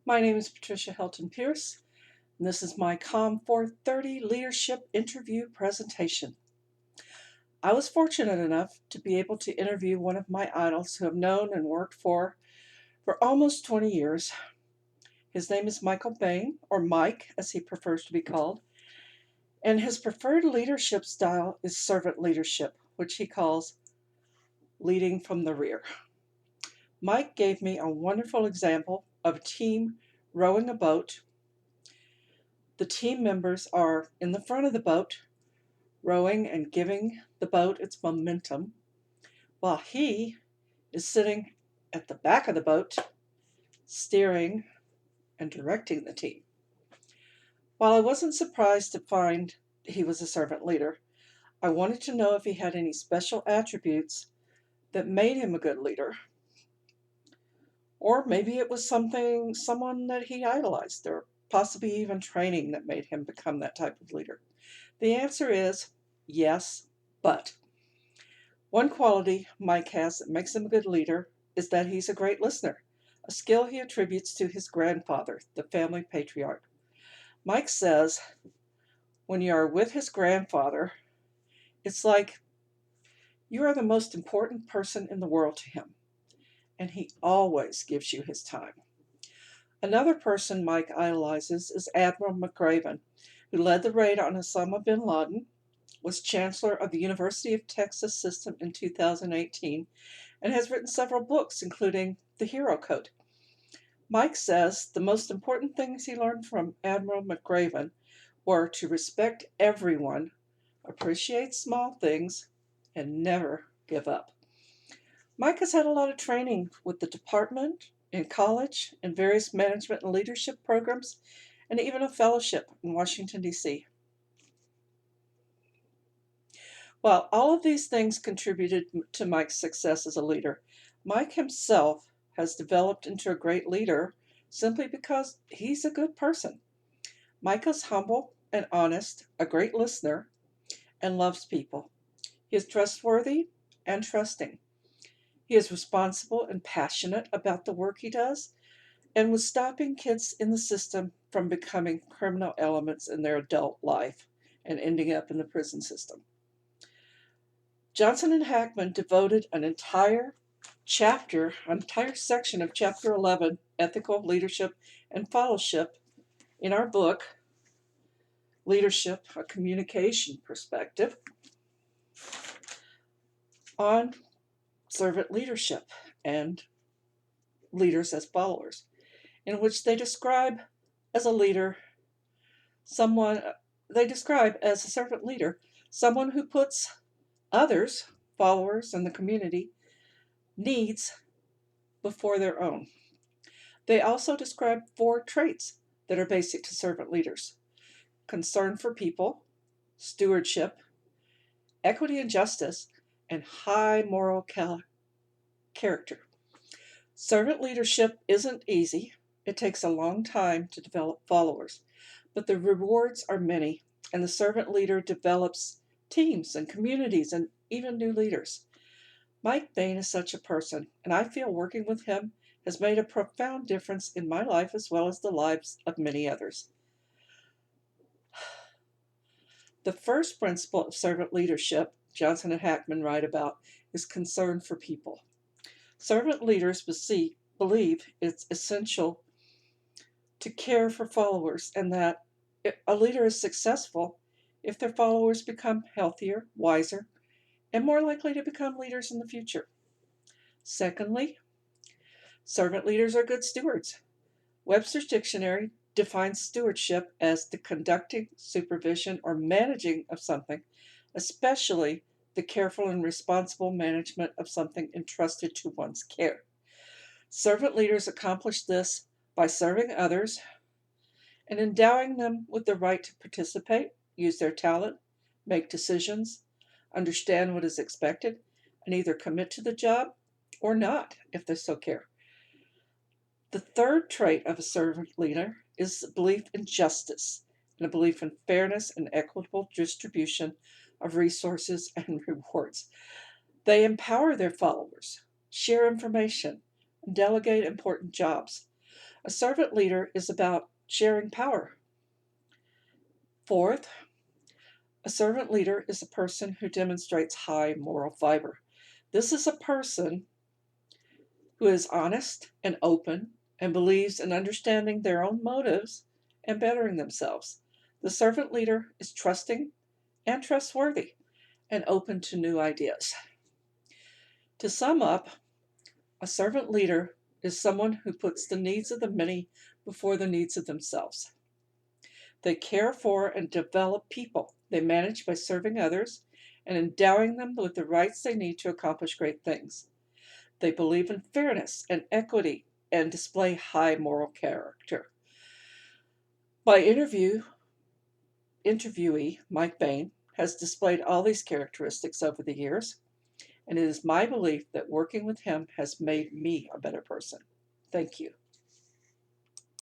My name is Patricia Helton Pierce, and this is my COM 430 Leadership Interview presentation. I was fortunate enough to be able to interview one of my idols who I've known and worked for almost 20 years. His name is Michael Bain, or Mike as he prefers to be called, and his preferred leadership style is servant leadership, which he calls leading from the rear. Mike gave me a wonderful example of a team rowing a boat. The team members are in the front of the boat, rowing and giving the boat its momentum, while he is sitting at the back of the boat, steering and directing the team. While I wasn't surprised to find he was a servant leader, I wanted to know if he had any special attributes that made him a good leader. Or maybe it was someone that he idolized, or possibly even training that made him become that type of leader. The answer is yes, but one quality Mike has that makes him a good leader is that he's a great listener, a skill he attributes to his grandfather, the family patriarch. Mike says when you are with his grandfather, it's like you are the most important person in the world to him, and he always gives you his time. Another person Mike idolizes is Admiral McRaven, who led the raid on Osama bin Laden, was Chancellor of the University of Texas System in 2018, and has written several books, including The Hero Code. Mike says the most important things he learned from Admiral McRaven were to respect everyone, appreciate small things, and never give up. Mike has had a lot of training with the department, in college, in various management and leadership programs, and even a fellowship in Washington, D.C. While all of these things contributed to Mike's success as a leader, Mike himself has developed into a great leader simply because he's a good person. Mike is humble and honest, a great listener, and loves people. He is trustworthy and trusting. He is responsible and passionate about the work he does, and with stopping kids in the system from becoming criminal elements in their adult life and ending up in the prison system. Johnson and Hackman devoted an entire section of chapter 11, Ethical Leadership and Fellowship, in our book, Leadership, a Communication Perspective, on servant leadership and leaders as followers, in which they describe as a leader they describe as a servant leader someone who puts others, followers, and the community needs before their own. They also describe 4 traits that are basic to servant leaders: concern for people, stewardship, equity and justice, and high moral character. Servant leadership isn't easy. It takes a long time to develop followers, but the rewards are many, and the servant leader develops teams and communities and even new leaders. Mike Bain is such a person, and I feel working with him has made a profound difference in my life as well as the lives of many others. The first principle of servant leadership, Johnson and Hackman write about, is concern for people. Servant leaders believe it's essential to care for followers, and that a leader is successful if their followers become healthier, wiser, and more likely to become leaders in the future. Secondly, servant leaders are good stewards. Webster's Dictionary defines stewardship as the conducting, supervision, or managing of something, especially the careful and responsible management of something entrusted to one's care. Servant leaders accomplish this by serving others and endowing them with the right to participate, use their talent, make decisions, understand what is expected, and either commit to the job or not if they so care. The third trait of a servant leader is a belief in justice and a belief in fairness and equitable distribution of resources and rewards. They empower their followers, share information, and delegate important jobs. A servant leader is about sharing power. Fourth, a servant leader is a person who demonstrates high moral fiber. This is a person who is honest and open and believes in understanding their own motives and bettering themselves. The servant leader is trusting and trustworthy and open to new ideas. To sum up, a servant leader is someone who puts the needs of the many before the needs of themselves. They care for and develop people. They manage by serving others and endowing them with the rights they need to accomplish great things. They believe in fairness and equity and display high moral character. My interviewee, Mike Bain, has displayed all these characteristics over the years, and it is my belief that working with him has made me a better person. Thank you.